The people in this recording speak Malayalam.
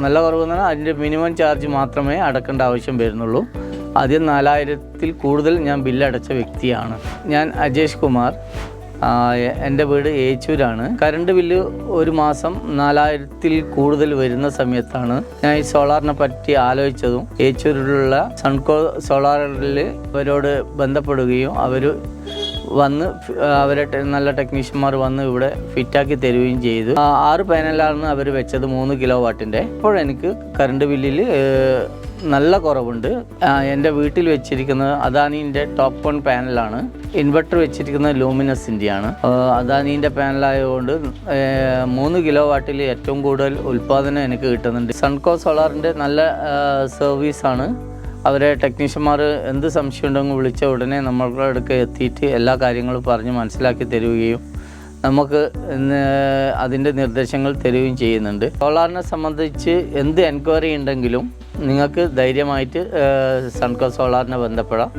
നല്ല കുറവെന്ന് പറഞ്ഞാൽ അതിൻ്റെ മിനിമം ചാർജ് മാത്രമേ അടക്കേണ്ട ആവശ്യം വരുന്നുള്ളൂ. ആദ്യം 4000-ൽ കൂടുതൽ ഞാൻ ബില്ലടച്ച വ്യക്തിയാണ്. ഞാൻ അജേഷ് കുമാർ. എൻ്റെ വീട് ഏച്ചൂരാണ്. കറണ്ട് ബില്ല് ഒരു മാസം 4000-ൽ കൂടുതൽ വരുന്ന സമയത്താണ് ഞാൻ ഈ സോളാറിനെ പറ്റി ആലോചിച്ചതും ഏച്ചൂരിലുള്ള സൺകോ സോളാറിൽ അവരോട് ബന്ധപ്പെടുകയും അവർ വന്ന് അവരെ നല്ല ടെക്നീഷ്യന്മാർ വന്ന് ഇവിടെ ഫിറ്റാക്കി തരുകയും ചെയ്തു. 6 പാനലാണ് അവർ വെച്ചത്, 3 കിലോ വാട്ടിൻ്റെ. ഇപ്പോൾ എനിക്ക് കറണ്ട് ബില്ലിൽ നല്ല കുറവുണ്ട്. എൻ്റെ വീട്ടിൽ വെച്ചിരിക്കുന്നത് അദാനീൻ്റെ ടോപ്പ് 1 പാനലാണ്. ഇൻവെർട്ടർ വെച്ചിരിക്കുന്നത് ലൂമിനസിൻ്റെയാണ്. അദാനീൻ്റെ പാനലായതുകൊണ്ട് 3 കിലോ വാട്ടിൽ ഏറ്റവും കൂടുതൽ ഉൽപ്പാദനം എനിക്ക് കിട്ടുന്നുണ്ട്. സൺകോ സോളാറിൻ്റെ നല്ല സർവീസാണ്. അവരെ ടെക്നീഷ്യന്മാർ എന്ത് സംശയം ഉണ്ടെങ്കിൽ വിളിച്ച ഉടനെ നമ്മളുടെ അടുക്ക് എത്തിയിട്ട് എല്ലാ കാര്യങ്ങളും പറഞ്ഞ് മനസ്സിലാക്കി തരുകയും നമുക്ക് അതിൻ്റെ നിർദ്ദേശങ്ങൾ തരുകയും ചെയ്യുന്നുണ്ട്. സോളാറിനെ സംബന്ധിച്ച് എന്ത് എൻക്വയറി ഉണ്ടെങ്കിലും നിങ്ങൾക്ക് ധൈര്യമായിട്ട് സൺകോ സോളാറിനെ ബന്ധപ്പെടാം.